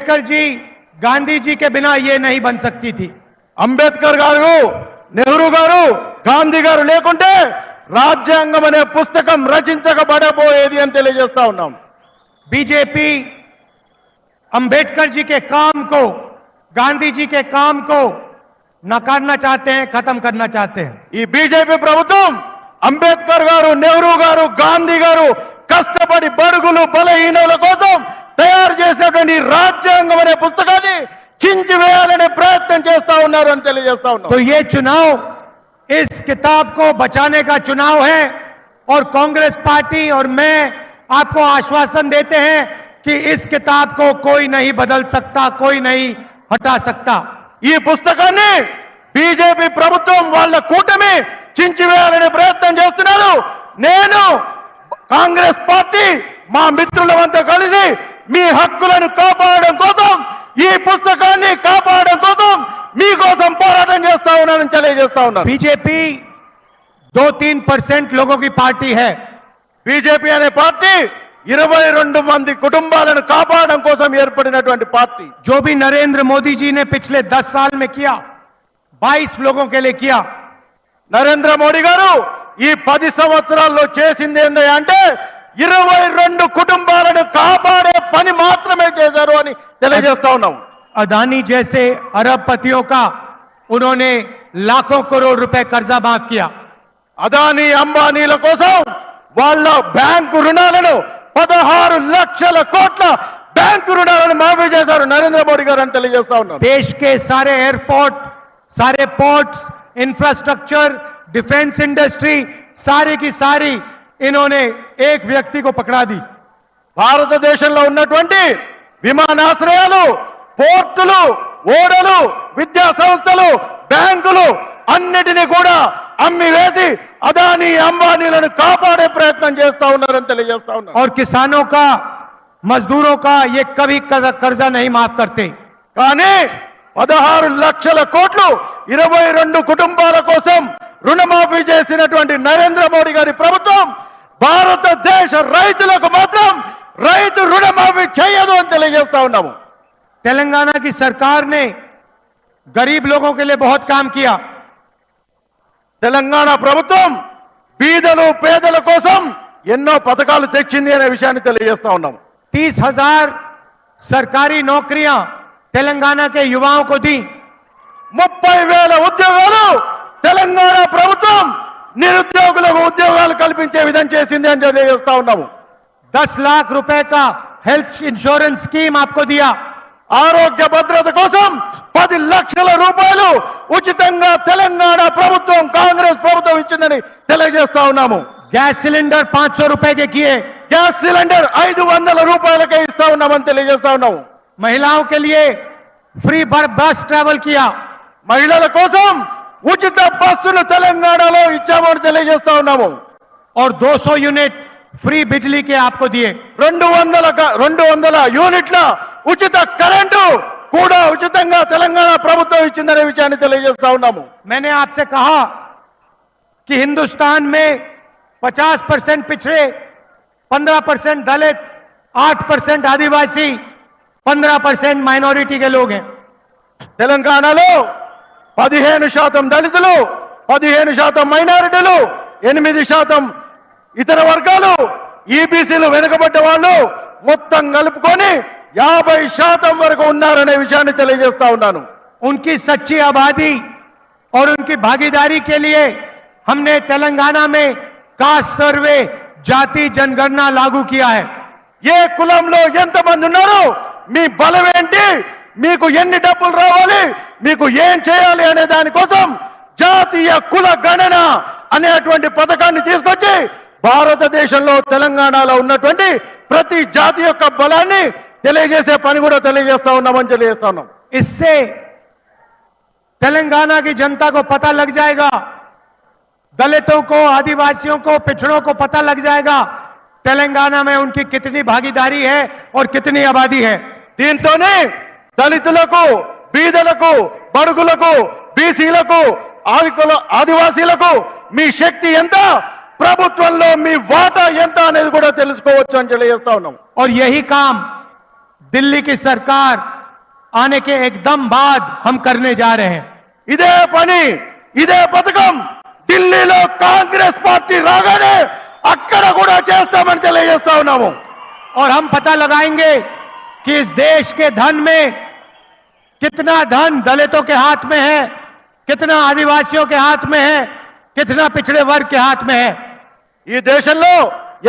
अंबेडकर जी गांधी जी के बिना ये नहीं बन सकती थी। అంబేద్కర్ గారు, నెహ్రూ గారు, గాంధీ గారు లేకుంటే రాజ్యాంగం అనే పుస్తకం రచించబడబోయేది అని తెలియజేస్తా ఉన్నాం. बीजेपी अंबेडकर जी के काम को, गांधी जी के काम को नकारना चाहते हैं, खत्म करना चाहते हैं। ఈ బీజేపీ ప్రభుత్వం అంబేద్కర్ గారు, నెహ్రూ గారు, గాంధీ గారు కష్టపడి బడుగులు బలహీనుల కోసం తయారు చేసినటువంటి రాజ్యాంగం అనే పుస్తకాన్ని చించివేయాలనే ప్రయత్నం చేస్తా ఉన్నారు అని తెలియజేస్తా ఉన్నాం. तो ये चुनाव इस किताब को बचाने का चुनाव है और कांग्रेस पार्टी और मैं आपको आश्वासन देते हैं कि इस किताब को कोई नहीं बदल सकता, कोई नहीं हटा सकता। ఈ పుస్తకాన్ని బీజేపీ ప్రభుత్వం వాళ్ళ కూటమి చించివేయాలనే ప్రయత్నం చేస్తున్నారు. నేను కాంగ్రెస్ పార్టీ మా మిత్రులమంతా కలిసి మీ హక్కులను కాపాడడం కోసం, ఈ పుస్తకాన్ని కాపాడడం కోసం మీకోసం పోరాటం చేస్తా ఉన్నానని తెలియజేస్తా ఉన్నాను. बीजेपी 2-3% लोगों की पार्टी है। బీజేపీ అనే పార్టీ 22 మంది కుటుంబాలను కాపాడడం కోసం ఏర్పడినటువంటి పార్టీ. जो भी नरेंद्र मोदी जी ने पिछले 10 साल में किया, 22 लोगों के लिए किया। నరేంద్ర మోడీ గారు ఈ 10 సంవత్సరాల్లో చేసింది ఏంది అంటే 22 కుటుంబాలను కాపాడే పని మాత్రమే చేశారు అని తెలియజేస్తా ఉన్నాం. अदानी जैसे अरबपतियों का उन्होंने लाखों करोड़ रुपए कर्जा माफ किया। అదానీ అంబానీల కోసం వాళ్ళ బ్యాంకు రుణాలను 16 లక్షల కోట్ల బ్యాంకు రుణాలను మాఫీ చేశారు నరేంద్ర మోడీ గారు అని తెలియజేస్తా ఉన్నాం. देश के सारे एयरपोर्ट, सारे पोर्ट्स, इंफ्रास्ट्रक्चर, डिफेंस इंडस्ट्री, सारी की सारी इन्होंने एक व्यक्ति को पकड़ा दी। భారతదేశంలో ఉన్నటువంటి విమానాశ్రయాలు, పోర్టులు, ఓడలు, విద్యా సంస్థలు, బ్యాంకులు అన్నిటినీ కూడా అమ్మి వేసి అదానీ అంబానీలను కాపాడే ప్రయత్నం చేస్తా ఉన్నారని తెలియజేస్తా ఉన్నారు. और किसानों का, मजदूरों का ये कभी कर्जा नहीं माफ करते। కానీ 16 లక్షల కోట్లు 22 కుటుంబాల కోసం రుణమాఫీ చేసినటువంటి నరేంద్ర మోడీ గారి ప్రభుత్వం భారతదేశ రైతులకు మాత్రం రైతు రుణమాఫీ చేయదు అని తెలియజేస్తా ఉన్నాము. तेलंगाना की सरकार ने गरीब लोगों के लिए बहुत काम किया। తెలంగాణ ప్రభుత్వం బీదలు పేదల కోసం ఎన్నో పథకాలు తెచ్చింది అనే విషయాన్ని తెలియజేస్తా ఉన్నాము. 30,000 सरकारी नौकरियां तेलंगाना के युवाओं को दी। 30,000 ఉద్యోగాలు తెలంగాణ ప్రభుత్వం నిరుద్యోగులకు ఉద్యోగాలు కల్పించే విధంగా చేసింది అని తెలియజేస్తా ఉన్నాము. 10 लाख रुपए का हेल्थ इंश्योरेंस स्कीम आपको दिया। ఆరోగ్య భద్రత కోసం 10 లక్షల రూపాయలు ఉచితంగా తెలంగాణ ప్రభుత్వం, కాంగ్రెస్ ప్రభుత్వం ఇచ్చిందని తెలియజేస్తా ఉన్నాము. गैस सिलेंडर 500 रुपए के किए। గ్యాస్ సిలిండర్ 500 రూపాయలకే ఇస్తా ఉన్నామని తెలియజేస్తా ఉన్నాము. महिलाओं के लिए फ्री बस ट्रैवल किया। మహిళల కోసం ఉచిత బస్సులు తెలంగాణలో ఇచ్చామని తెలియజేస్తా ఉన్నాము. और 200 यूनिट फ्री बिजली के आपको दिए। 200 యూనిట్ల ఉచిత కరెంటు కూడా ఉచితంగా తెలంగాణ ప్రభుత్వం ఇచ్చిందనే విషయాన్ని తెలియజేస్తా ఉన్నాము. मैंने आपसे कहा कि हिंदुस्तान में 50% पिछड़े, 15% दलित, 8% आदिवासी, 15% माइनॉरिटी के लोग हैं। తెలంగాణలో 15% దళితులు, 15% మైనారిటీలు, 8% ఇతర వర్గాలు, ఈబీసీలు, వెనుకబడ్డ వాళ్ళు మొత్తం కలుపుకొని 50% వరకు ఉన్నారనే విషయాన్ని తెలియజేస్తా ఉన్నాను. उनकी सच्ची आबादी और उनकी भागीदारी के लिए हमने तेलंगाना में कास्ट सर्वे, जाति जनगणना लागू किया है। ఏ కులంలో ఎంతమంది ఉన్నారు, మీ బలం ఏంటి, మీకు ఎన్ని డబ్బులు రావాలి, మీకు ఏం చేయాలి అనే దానికోసం జాతీయ కుల గణన అనేటువంటి పథకాన్ని తీసుకొచ్చి భారతదేశంలో తెలంగాణలో ఉన్నటువంటి ప్రతి జాతి యొక్క బలాన్ని తెలియజేసే పని కూడా తెలియజేస్తా ఉన్నామని తెలియజేస్తా ఉన్నాం. इससे तेलंगाना की जनता को पता लग जाएगा, दलितों को, आदिवासियों को, पिछड़ों को पता लग जाएगा तेलंगाना में उनकी कितनी भागीदारी है और कितनी आबादी है। దీంతోనే దళితులకు, బీదలకు, బడుగులకు, బీసీలకు, ఆదివాసీలకు మీ శక్తి ఎంత, ప్రభుత్వంలో మీ వాటా ఎంత అనేది కూడా తెలుసుకోవచ్చు అని తెలియజేస్తా ఉన్నాం. और यही काम दिल्ली की सरकार आने के एकदम बाद हम करने जा रहे हैं। ఇదే పని ఇదే పథకం ఢిల్లీలో కాంగ్రెస్ పార్టీ రాగానే అక్కడ కూడా చేస్తామని తెలియజేస్తా ఉన్నాము. और हम पता लगाएंगे कि इस देश के धन में कितना धन दलितों के हाथ में है, कितना आदिवासियों के हाथ में है, कितना पिछड़े वर्ग के हाथ में है। ఈ దేశంలో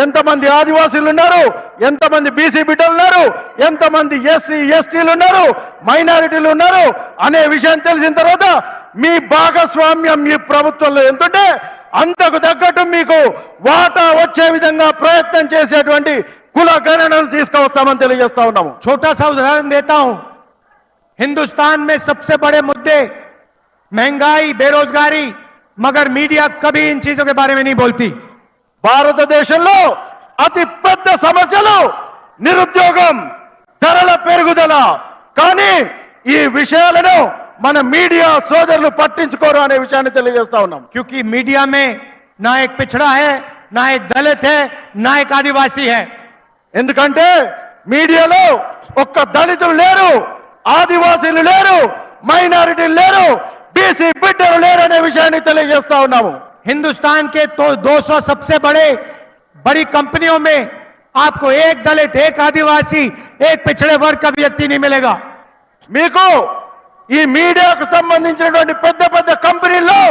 ఎంతమంది ఆదివాసీలు ఉన్నారు, ఎంతమంది బీసీ బిడ్డలు ఉన్నారు, ఎంతమంది ఎస్సీ ఎస్టీలు ఉన్నారు, మైనారిటీలు ఉన్నారు అనే విషయం తెలిసిన తర్వాత మీ భాగస్వామ్యం ఈ ప్రభుత్వంలో ఎంతుంటే అంతకు తగ్గట్టు మీకు వాటా వచ్చే విధంగా ప్రయత్నం చేసేటువంటి కుల గణనను తీసుకువస్తామని తెలియజేస్తా ఉన్నాము. छोटा सा उदाहरण देता हूं। हिंदुस्तान में सबसे बड़े मुद्दे महंगाई, बेरोजगारी, मगर मीडिया कभी इन चीजों के बारे में नहीं बोलती। భారతదేశంలో అతి పెద్ద సమస్యలు నిరుద్యోగం, ధరల పెరుగుదల, కానీ ఈ విషయాలను మన మీడియా సోదరులు పట్టించుకోరు అనే విషయాన్ని తెలియజేస్తా ఉన్నాం. क्योंकि मीडिया में ना एक पिछड़ा है, ना एक दलित है, ना एक आदिवासी है। ఎందుకంటే మీడియాలో ఒక్క దళితులు లేరు, ఆదివాసీలు లేరు, మైనారిటీలు లేరు, బీసీ బిడ్డలు లేరు అనే విషయాన్ని తెలియజేస్తా ఉన్నాము. हिंदुस्तान के तो 200 सबसे बड़ी कंपनियों में आपको एक दलित, एक आदिवासी, एक पिछड़े वर्ग का व्यक्ति नहीं मिलेगा। మీకు ఈ మీడియాకు సంబంధించినటువంటి పెద్ద పెద్ద కంపెనీల్లో